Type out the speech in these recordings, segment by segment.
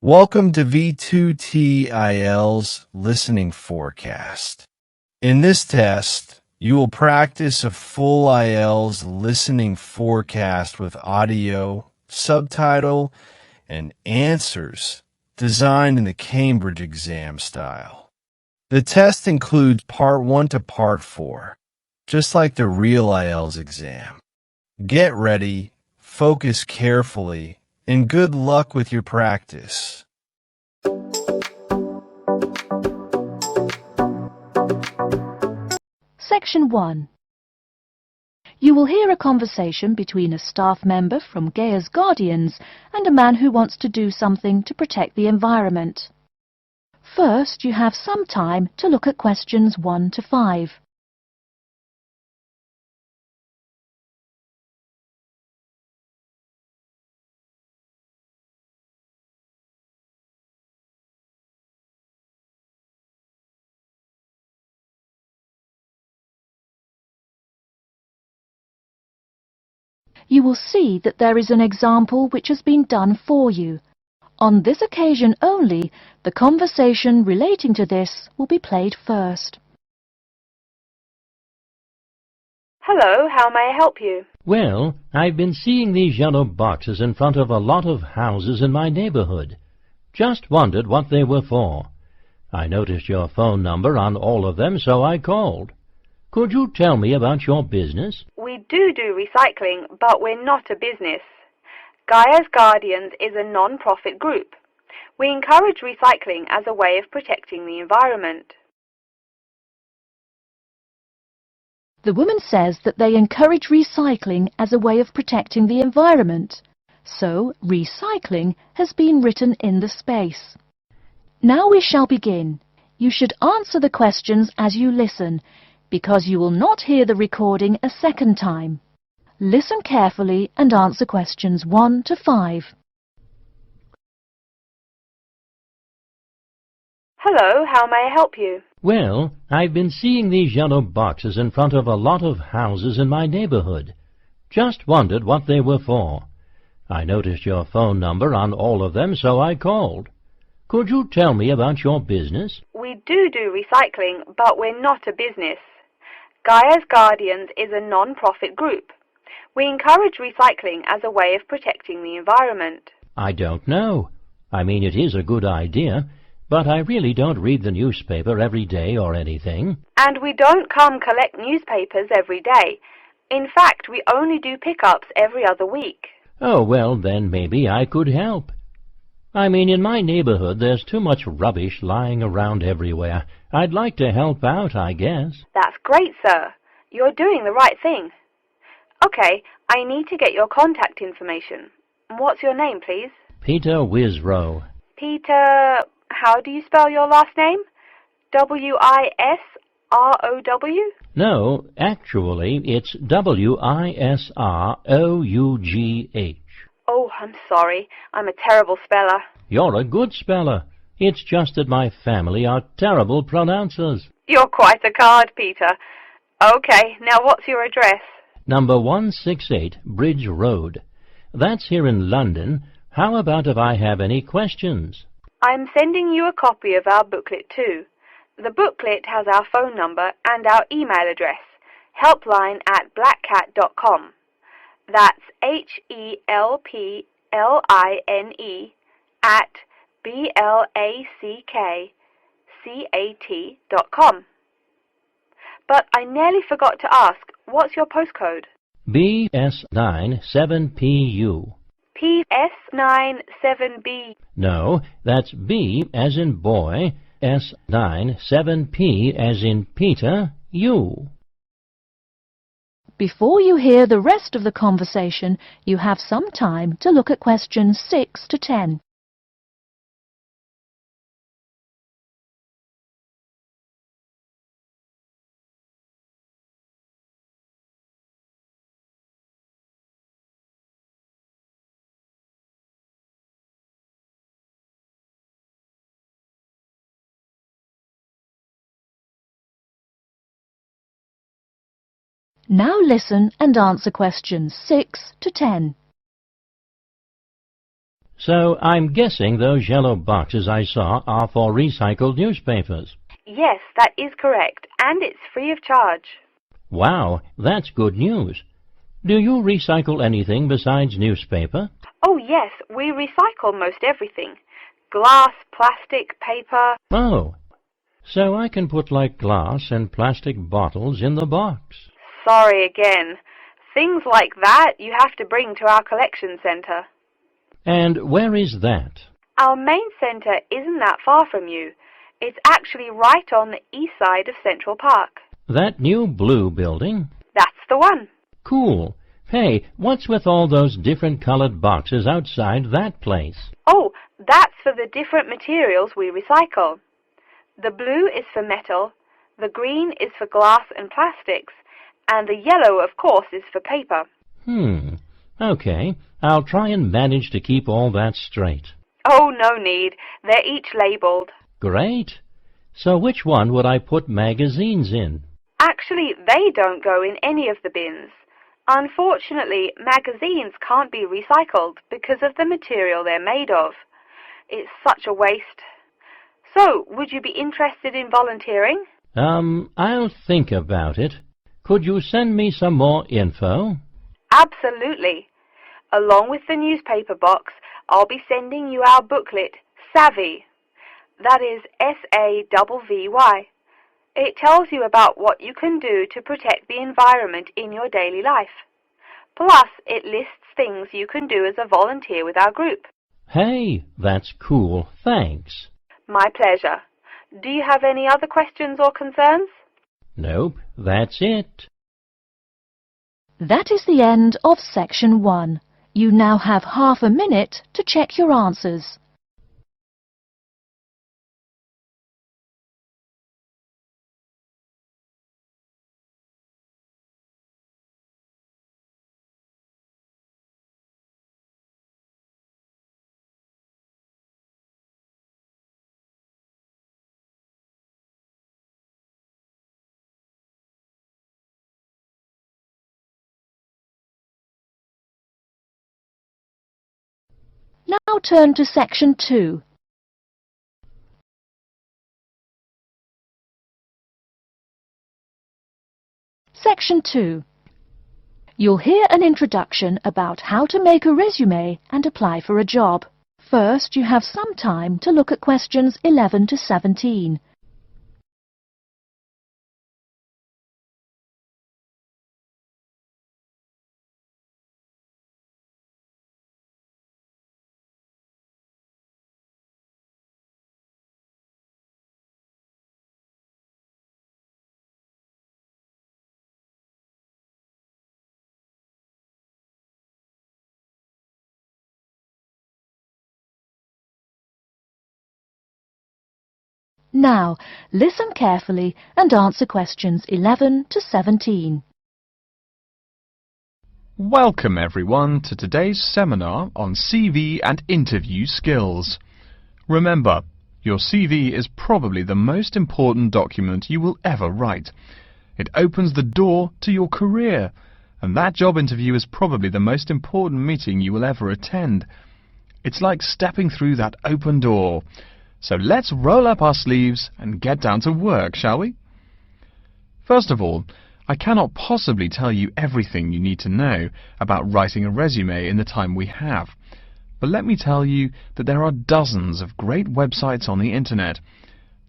Welcome to V2T IELTS Listening Forecast. In this test, you will practice a full IELTS listening forecast with audio, subtitle, and answers designed in the Cambridge exam style. The test includes Part 1 to Part 4, just like the real IELTS exam. Get ready, focus carefully, and good luck with your practice. Section 1. You will hear a conversation between a staff member from Gaia's Guardians and a man who wants to do something to protect the environment. First, you have some time to look at questions 1 to 5. You will see that there is an example which has been done for you. On this occasion only, the conversation relating to this will be played first. Hello, how may I help you? Well, I've been seeing these yellow boxes in front of a lot of houses in my neighborhood. Just wondered what they were for. I noticed your phone number on all of them, so I called. Could you tell me about your business? We do recycling, but we're not a business. Gaia's Guardians is a non-profit group. We encourage recycling as a way of protecting the environment. The woman says that they encourage recycling as a way of protecting the environment. So, recycling has been written in the space. Now we shall begin. You should answer the questions as you listen, because you will not hear the recording a second time. Listen carefully and answer questions 1 to 5. Hello, how may I help you? Well, I've been seeing these yellow boxes in front of a lot of houses in my neighborhood. Just wondered what they were for. I noticed your phone number on all of them, so I called. Could you tell me about your business? We do recycling, but we're not a business. Gaia's Guardians is a non-profit group. We encourage recycling as a way of protecting the environment. I don't know. I mean, it is a good idea, but I really don't read the newspaper every day or anything. And we don't come collect newspapers every day. In fact, we only do pickups every other week. Oh, well, then maybe I could help. I mean, in my neighborhood, there's too much rubbish lying around everywhere. I'd like to help out, I guess. That's great, sir. You're doing the right thing. Okay, I need to get your contact information. What's your name, please? Peter Wisrow. Peter, how do you spell your last name? W-I-S-R-O-W? No, actually, it's W-I-S-R-O-U-G-H. Oh, I'm sorry. I'm a terrible speller. You're a good speller. It's just that my family are terrible pronouncers. You're quite a card, Peter. Okay, now what's your address? Number 168 Bridge Road. That's here in London. How about if I have any questions? I'm sending you a copy of our booklet too. The booklet has our phone number and our email address, helpline@blackcat.com. That's HELPLINE at BLACKCAT.com. But I nearly forgot to ask, what's your postcode? BS9 7PU. PS97B. No, that's B as in boy, S9 7P as in Peter, U. Before you hear the rest of the conversation, you have some time to look at questions 6 to 10. Now listen and answer questions 6 to 10. So I'm guessing those yellow boxes I saw are for recycled newspapers. Yes, that is correct, and it's free of charge. Wow, that's good news. Do you recycle anything besides newspaper? Oh yes, we recycle most everything. Glass, plastic, paper. Oh, so I can put like glass and plastic bottles in the box. Sorry again. Things like that you have to bring to our collection centre. And where is that? Our main centre isn't that far from you. It's actually right on the east side of Central Park. That new blue building? That's the one. Cool. Hey, what's with all those different colored boxes outside that place? Oh, that's for the different materials we recycle. The blue is for metal, the green is for glass and plastics, and the yellow, of course, is for paper. Okay. I'll try and manage to keep all that straight. Oh, no need. They're each labelled. Great. So which one would I put magazines in? Actually, they don't go in any of the bins. Unfortunately, magazines can't be recycled because of the material they're made of. It's such a waste. So, would you be interested in volunteering? I'll think about it. Could you send me some more info? Absolutely. Along with the newspaper box, I'll be sending you our booklet, Savvy. That is SAVVY. It tells you about what you can do to protect the environment in your daily life. Plus, it lists things you can do as a volunteer with our group. Hey, that's cool. Thanks. My pleasure. Do you have any other questions or concerns? Nope, that's it. That is the end of Section 1. You now have half a minute to check your answers. Now turn to Section 2. Section 2. You'll hear an introduction about how to make a resume and apply for a job. First, you have some time to look at questions 11 to 17. Now, listen carefully and answer questions 11 to 17. Welcome everyone to today's seminar on CV and interview skills. Remember, your CV is probably the most important document you will ever write. It opens the door to your career, and that job interview is probably the most important meeting you will ever attend. It's like stepping through that open door. So let's roll up our sleeves and get down to work, shall we? First of all, I cannot possibly tell you everything you need to know about writing a resume in the time we have. But let me tell you that there are dozens of great websites on the internet.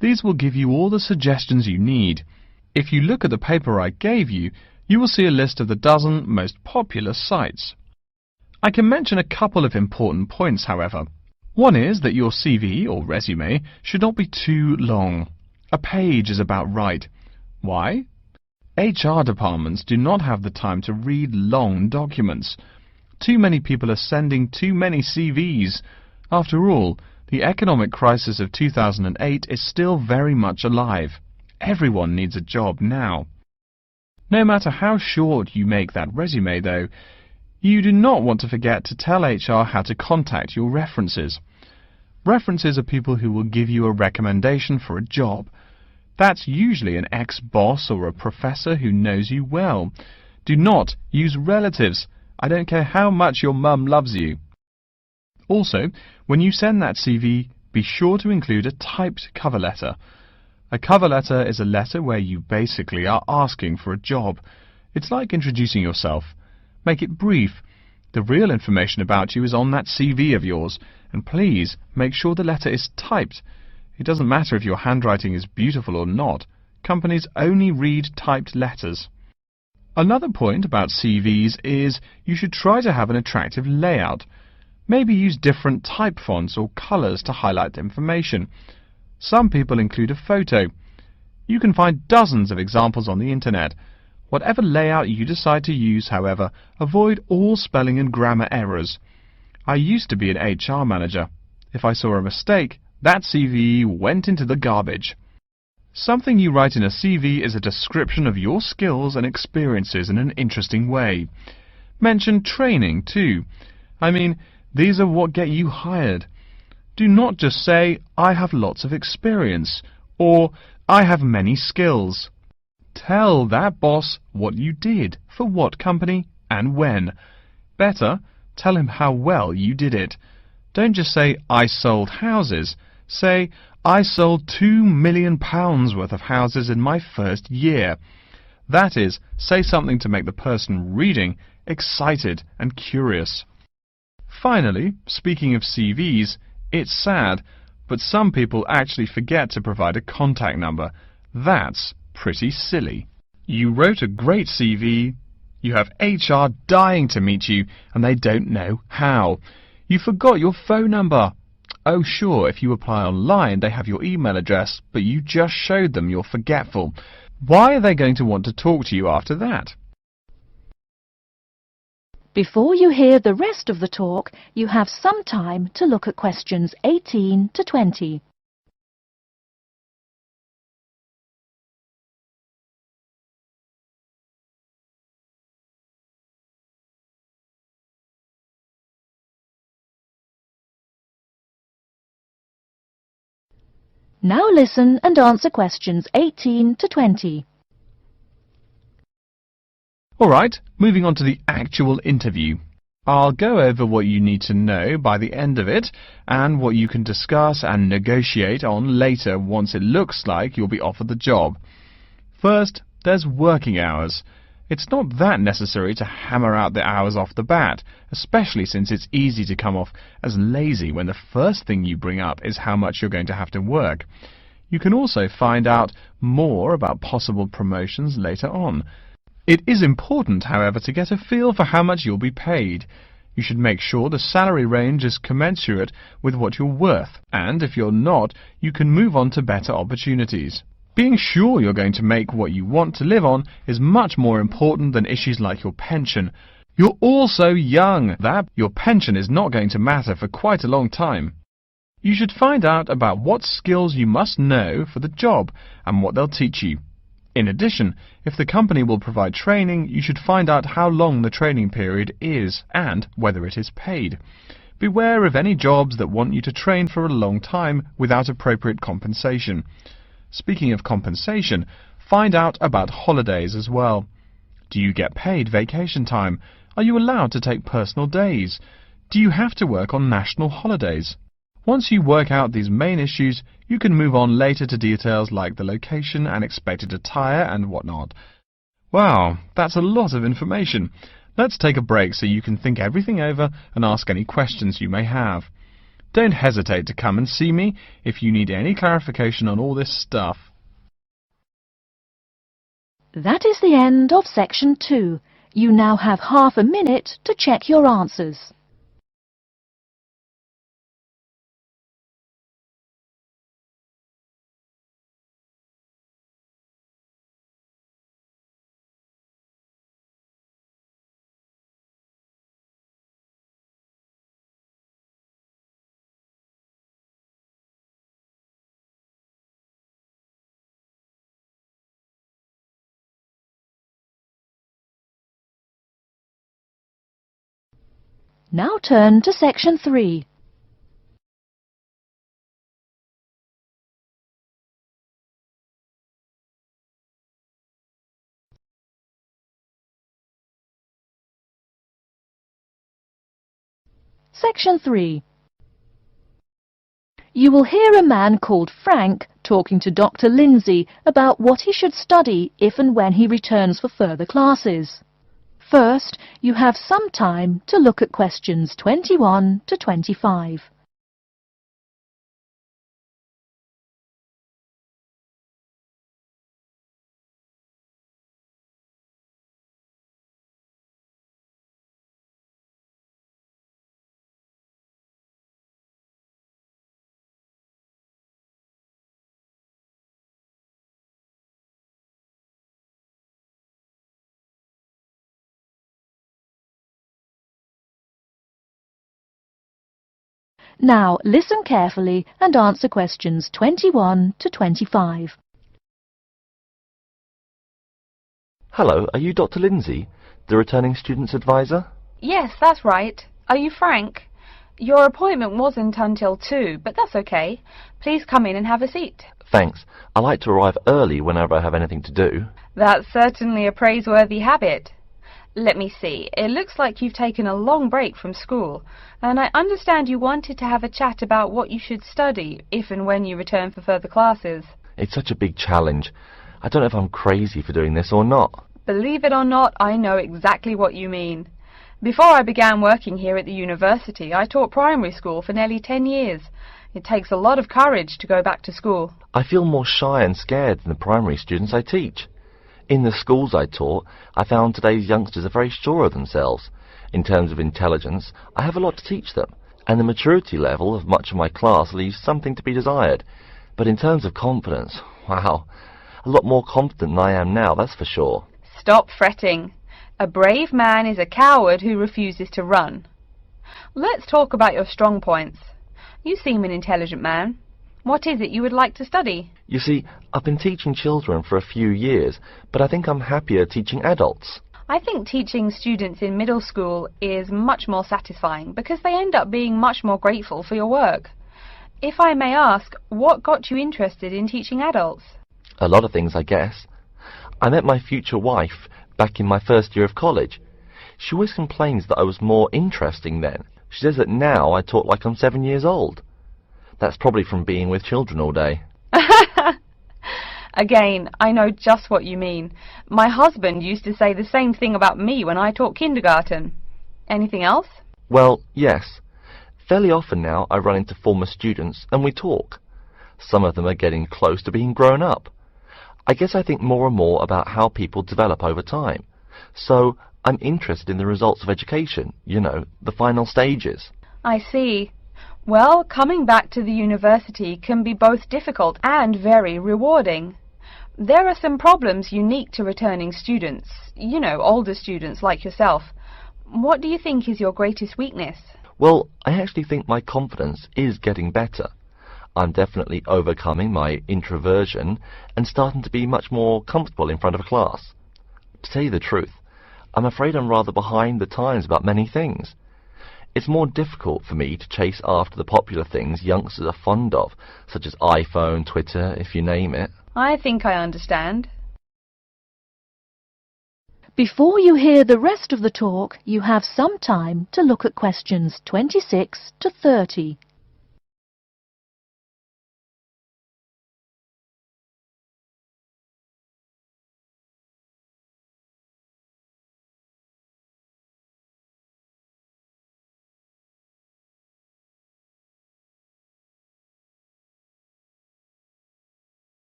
These will give you all the suggestions you need. If you look at the paper I gave you, you will see a list of the dozen most popular sites. I can mention a couple of important points, however. One is that your CV or resume should not be too long. A page is about right. Why? HR departments do not have the time to read long documents. Too many people are sending too many CVs. After all, the economic crisis of 2008 is still very much alive. Everyone needs a job now. No matter how short you make that resume, though, you do not want to forget to tell HR how to contact your references. References are people who will give you a recommendation for a job. That's usually an ex-boss or a professor who knows you well. Do not use relatives. I don't care how much your mum loves you. Also, when you send that CV, be sure to include a typed cover letter. A cover letter is a letter where you basically are asking for a job. It's like introducing yourself. Make it brief. The real information about you is on that CV of yours, and please make sure the letter is typed. It doesn't matter if your handwriting is beautiful or not. Companies only read typed letters. Another point about CVs is you should try to have an attractive layout. Maybe use different type fonts or colours to highlight information. Some people include a photo. You can find dozens of examples on the internet. Whatever layout you decide to use, however, avoid all spelling and grammar errors. I used to be an HR manager. If I saw a mistake, that CV went into the garbage. Something you write in a CV is a description of your skills and experiences in an interesting way. Mention training too. I mean, these are what get you hired. Do not just say, I have lots of experience, or I have many skills. Tell that boss what you did, for what company, and when. Better, tell him how well you did it. Don't just say, I sold houses. Say, I sold £2 million worth of houses in my first year. That is, say something to make the person reading excited and curious. Finally, speaking of CVs, it's sad, but some people actually forget to provide a contact number. That's pretty silly. You wrote a great CV, you have HR dying to meet you, and they don't know how. You forgot your phone number. Oh sure, if you apply online they have your email address, but you just showed them you're forgetful. Why are they going to want to talk to you after that? Before you hear the rest of the talk, you have some time to look at questions 18 to 20. Now listen and answer questions 18 to 20. Alright, moving on to the actual interview. I'll go over what you need to know by the end of it, and what you can discuss and negotiate on later once it looks like you'll be offered the job. First, there's working hours. It's not that necessary to hammer out the hours off the bat, especially since it's easy to come off as lazy when the first thing you bring up is how much you're going to have to work. You can also find out more about possible promotions later on. It is important, however, to get a feel for how much you'll be paid. You should make sure the salary range is commensurate with what you're worth, and if you're not, you can move on to better opportunities. Being sure you're going to make what you want to live on is much more important than issues like your pension. You're all so young that your pension is not going to matter for quite a long time. You should find out about what skills you must know for the job and what they'll teach you. In addition, if the company will provide training, you should find out how long the training period is and whether it is paid. Beware of any jobs that want you to train for a long time without appropriate compensation. Speaking of compensation, find out about holidays as well. Do you get paid vacation time? Are you allowed to take personal days? Do you have to work on national holidays? Once you work out these main issues, you can move on later to details like the location and expected attire and whatnot. Wow, that's a lot of information. Let's take a break so you can think everything over and ask any questions you may have. Don't hesitate to come and see me if you need any clarification on all this stuff. That is the end of section 2. You now have half a minute to check your answers. Now turn to section 3. Section 3. You will hear a man called Frank talking to Dr. Lindsay about what he should study if and when he returns for further classes. First, you have some time to look at questions 21 to 25. Now listen carefully and answer questions 21 to 25. Hello, are you Dr. Lindsay, the returning student's advisor? Yes, that's right. Are you Frank? Your appointment wasn't until 2, but that's okay. Please come in and have a seat. Thanks. I like to arrive early whenever I have anything to do. That's certainly a praiseworthy habit. Let me see. It looks like you've taken a long break from school, and I understand you wanted to have a chat about what you should study if and when you return for further classes. It's such a big challenge. I don't know if I'm crazy for doing this or not. Believe it or not, I know exactly what you mean. Before I began working here at the university, I taught primary school for nearly 10 years. It takes a lot of courage to go back to school. I feel more shy and scared than the primary students I teach. In the schools I taught, I found today's youngsters are very sure of themselves. In terms of intelligence, I have a lot to teach them, and the maturity level of much of my class leaves something to be desired. But in terms of confidence, wow, a lot more confident than I am now, that's for sure. Stop fretting. A brave man is a coward who refuses to run. Let's talk about your strong points. You seem an intelligent man. What is it you would like to study? You see, I've been teaching children for a few years, but I think I'm happier teaching adults. I think teaching students in middle school is much more satisfying because they end up being much more grateful for your work. If I may ask, what got you interested in teaching adults? A lot of things, I guess. I met my future wife back in my first year of college. She always complains that I was more interesting then. She says that now I talk like I'm 7 years old. That's probably from being with children all day. Again, I know just what you mean. My husband used to say the same thing about me when I taught kindergarten. Anything else? Well, yes. Fairly often now I run into former students and we talk. Some of them are getting close to being grown up. I guess I think more and more about how people develop over time. So I'm interested in the results of education, you know, the final stages. I see. Well, coming back to the university can be both difficult and very rewarding. There are some problems unique to returning students, you know, older students like yourself. What do you think is your greatest weakness? Well, I actually think my confidence is getting better. I'm definitely overcoming my introversion and starting to be much more comfortable in front of a class. To tell you the truth, I'm afraid I'm rather behind the times about many things. It's more difficult for me to chase after the popular things youngsters are fond of, such as iPhone, Twitter, if you name it. I think I understand. Before you hear the rest of the talk, you have some time to look at questions 26 to 30.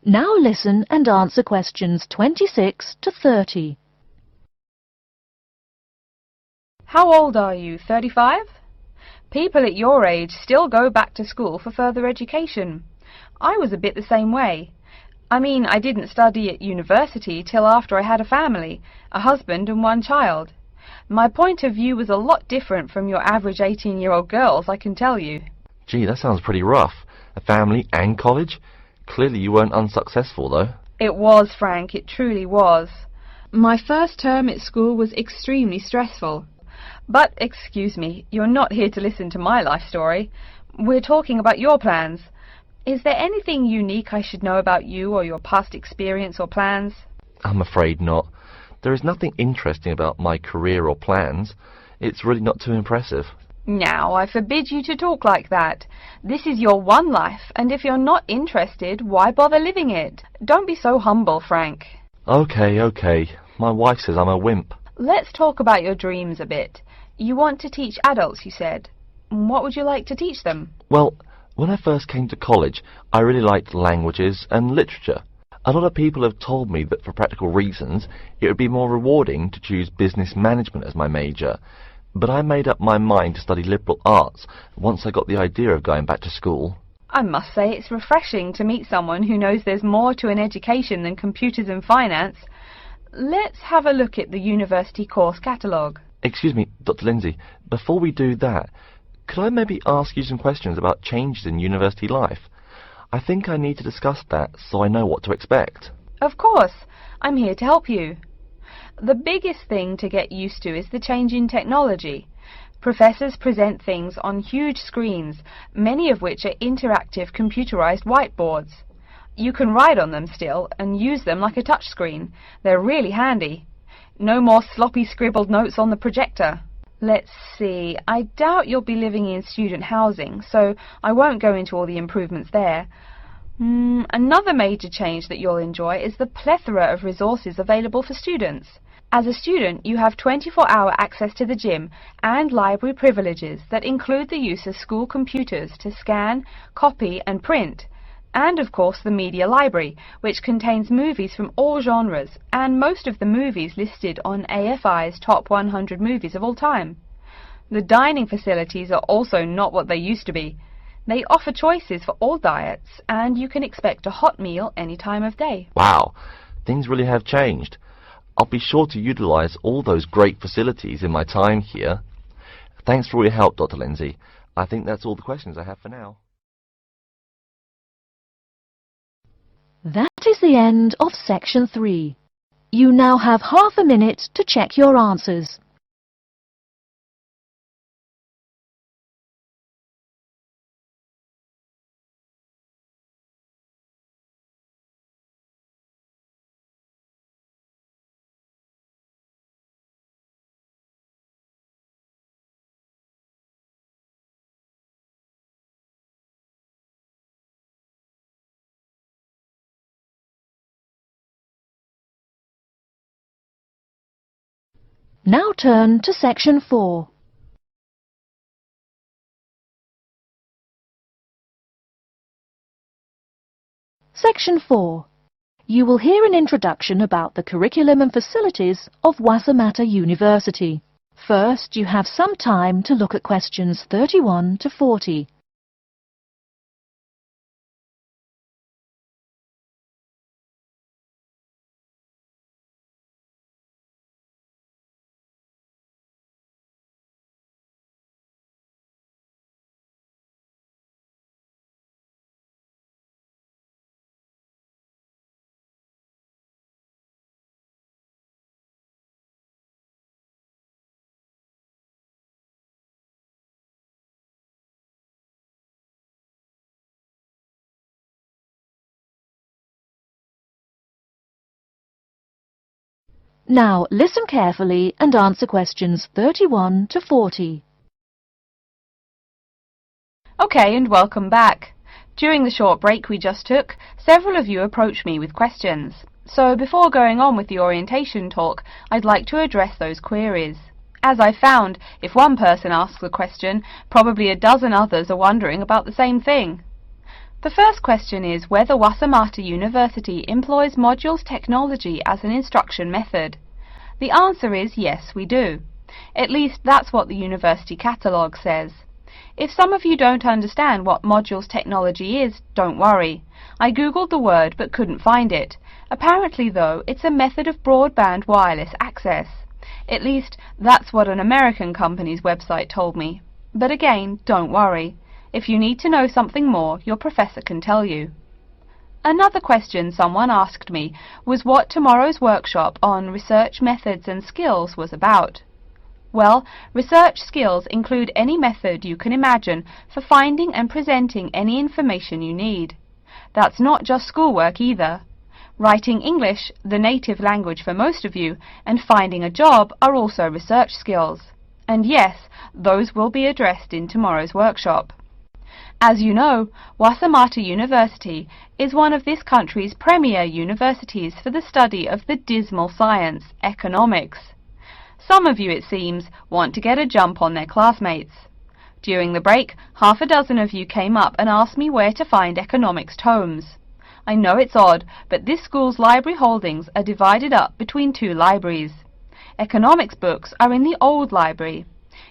Now listen and answer questions 26 to 30. How old are you, 35? People at your age still go back to school for further education. I was a bit the same way. I mean, I didn't study at university till after I had a family, a husband and one child. My point of view was a lot different from your average 18-year-old girls, I can tell you. Gee, that sounds pretty rough. A family and college? Clearly you weren't unsuccessful, though. It was, Frank, it truly was. My first term at school was extremely stressful. But, excuse me, you're not here to listen to my life story. We're talking about your plans. Is there anything unique I should know about you or your past experience or plans? I'm afraid not. There is nothing interesting about my career or plans. It's really not too impressive. Now, I forbid you to talk like that. This is your one life, and if you're not interested, why bother living it? Don't be so humble, Frank. Okay. My wife says I'm a wimp. Let's talk about your dreams a bit. You want to teach adults, you said. What would you like to teach them? Well, when I first came to college, I really liked languages and literature. A lot of people have told me that for practical reasons, it would be more rewarding to choose business management as my major. But I made up my mind to study liberal arts once I got the idea of going back to school. I must say it's refreshing to meet someone who knows there's more to an education than computers and finance. Let's have a look at the university course catalogue. Excuse me, Dr. Lindsay, before we do that, could I maybe ask you some questions about changes in university life? I think I need to discuss that so I know what to expect. Of course, I'm here to help you. The biggest thing to get used to is the change in technology. Professors present things on huge screens, many of which are interactive computerized whiteboards. You can write on them still and use them like a touchscreen. They're really handy. No more sloppy scribbled notes on the projector. Let's see, I doubt you'll be living in student housing, so I won't go into all the improvements there. Another major change that you'll enjoy is the plethora of resources available for students. As a student, you have 24-hour access to the gym and library privileges that include the use of school computers to scan, copy and print. And of course the media library, which contains movies from all genres and most of the movies listed on AFI's top 100 movies of all time. The dining facilities are also not what they used to be. They offer choices for all diets and you can expect a hot meal any time of day. Wow, things really have changed. I'll be sure to utilize all those great facilities in my time here. Thanks for all your help, Dr. Lindsay. I think that's all the questions I have for now. That is the end of section 3. You now have half a minute to check your answers. Now turn to section 4. Section 4. You will hear an introduction about the curriculum and facilities of Wassamata University. First, you have some time to look at questions 31 to 40. Now listen carefully and answer questions 31 to 40. Okay, and welcome back. During the short break we just took, several of you approached me with questions. So before going on with the orientation talk, I'd like to address those queries. As I found, if one person asks a question, probably a dozen others are wondering about the same thing. The first question is whether Wassamata University employs modules technology as an instruction method. The answer is yes, we do. At least that's what the university catalogue says. If some of you don't understand what modules technology is, don't worry. I googled the word but couldn't find it. Apparently, though, it's a method of broadband wireless access. At least that's what an American company's website told me. But again, don't worry. If you need to know something more, your professor can tell you. Another question someone asked me was what tomorrow's workshop on research methods and skills was about. Well, research skills include any method you can imagine for finding and presenting any information you need. That's not just schoolwork either. Writing English, the native language for most of you, and finding a job are also research skills. And yes, those will be addressed in tomorrow's workshop. As you know, Waitemata University is one of this country's premier universities for the study of the dismal science, economics. Some of you, it seems, want to get a jump on their classmates. During the break, half a dozen of you came up and asked me where to find economics tomes. I know it's odd, but this school's library holdings are divided up between two libraries. Economics books are in the old library.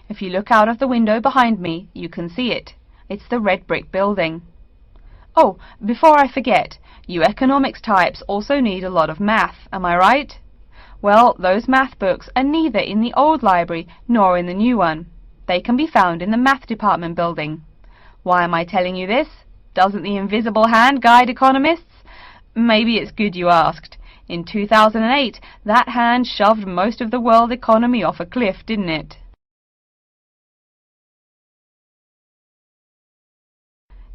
If you look out of the window behind me, you can see it. It's the red brick building. Oh, before I forget, you economics types also need a lot of math, am I right? Well, those math books are neither in the old library nor in the new one. They can be found in the math department building. Why am I telling you this? Doesn't the invisible hand guide economists? Maybe it's good you asked. In 2008, that hand shoved most of the world economy off a cliff, didn't it?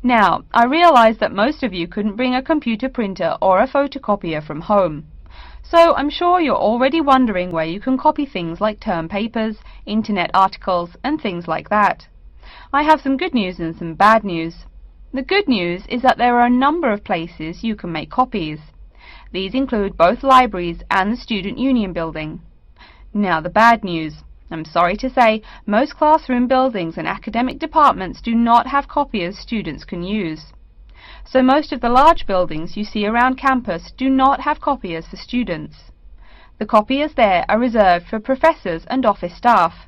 Now, I realize that most of you couldn't bring a computer printer or a photocopier from home. So I'm sure you're already wondering where you can copy things like term papers, internet articles, and things like that. I have some good news and some bad news. The good news is that there are a number of places you can make copies. These include both libraries and the Student Union building. Now the bad news. I'm sorry to say, most classroom buildings and academic departments do not have copiers students can use. So most of the large buildings you see around campus do not have copiers for students. The copiers there are reserved for professors and office staff.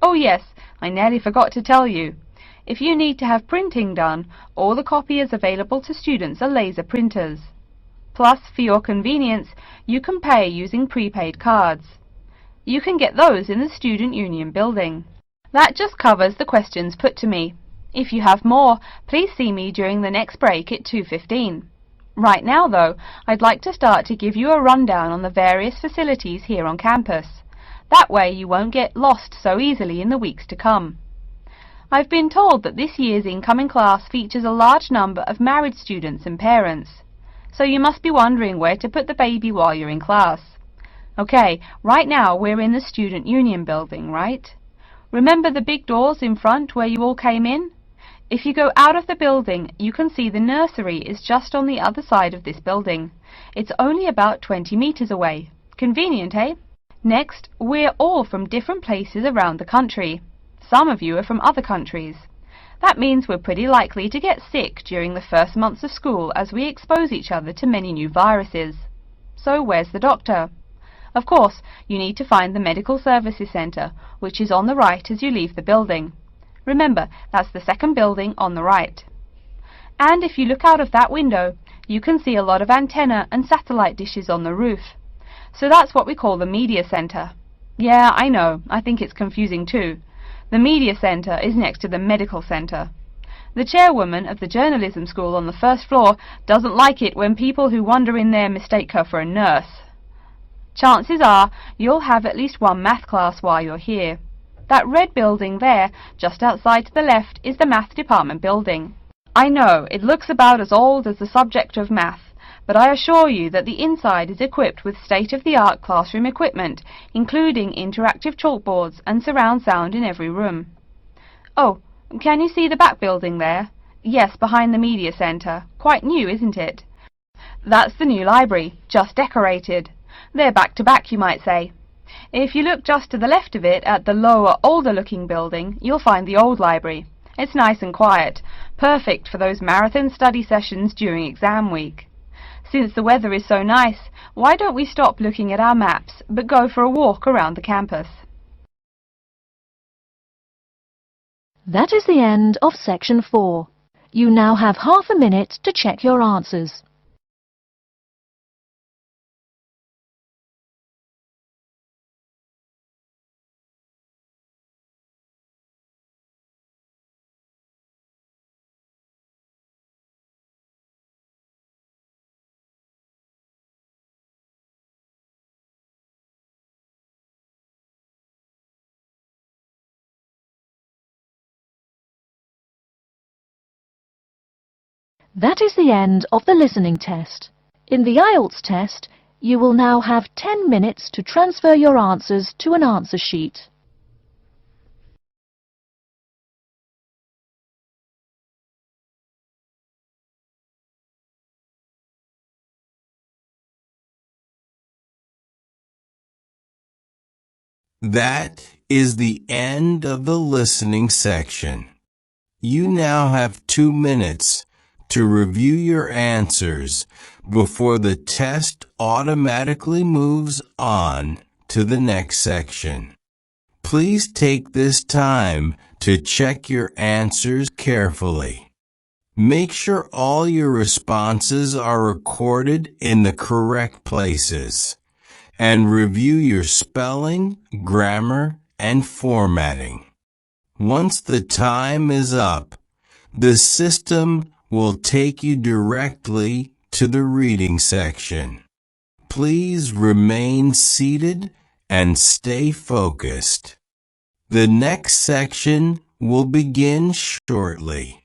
Oh yes, I nearly forgot to tell you. If you need to have printing done, all the copiers available to students are laser printers. Plus, for your convenience, you can pay using prepaid cards. You can get those in the Student Union building. That just covers the questions put to me. If you have more, please see me during the next break at 2:15. Right now, though, I'd like to start to give you a rundown on the various facilities here on campus. That way you won't get lost so easily in the weeks to come. I've been told that this year's incoming class features a large number of married students and parents. So you must be wondering where to put the baby while you're in class. Okay, right now we're in the Student Union building, right? Remember the big doors in front where you all came in? If you go out of the building, you can see the nursery is just on the other side of this building. It's only about 20 meters away. Convenient, eh? Next, we're all from different places around the country. Some of you are from other countries. That means we're pretty likely to get sick during the first months of school as we expose each other to many new viruses. So where's the doctor? Of course, you need to find the Medical Services Centre, which is on the right as you leave the building. Remember, that's the second building on the right. And if you look out of that window, you can see a lot of antenna and satellite dishes on the roof. So that's what we call the Media Centre. Yeah, I know, I think it's confusing too. The Media Centre is next to the Medical Centre. The chairwoman of the journalism school on the first floor doesn't like it when people who wander in there mistake her for a nurse. Chances are you'll have at least one math class while you're here. That red building there, just outside to the left, is the math department building. I know, it looks about as old as the subject of math, but I assure you that the inside is equipped with state-of-the-art classroom equipment, including interactive chalkboards and surround sound in every room. Oh, can you see the back building there? Yes, behind the Media Centre. Quite new, isn't it? That's the new library, just decorated. They're back to back, you might say. If you look just to the left of it at the lower, older-looking building, you'll find the old library. It's nice and quiet, perfect for those marathon study sessions during exam week. Since the weather is so nice, why don't we stop looking at our maps, but go for a walk around the campus? That is the end of section 4. You now have half a minute to check your answers. That is the end of the listening test. In the IELTS test, you will now have 10 minutes to transfer your answers to an answer sheet. That is the end of the listening section. You now have 2 minutes to review your answers before the test automatically moves on to the next section. Please take this time to check your answers carefully. Make sure all your responses are recorded in the correct places, and review your spelling, grammar, and formatting. Once the time is up, the system will take you directly to the reading section. Please remain seated and stay focused. The next section will begin shortly.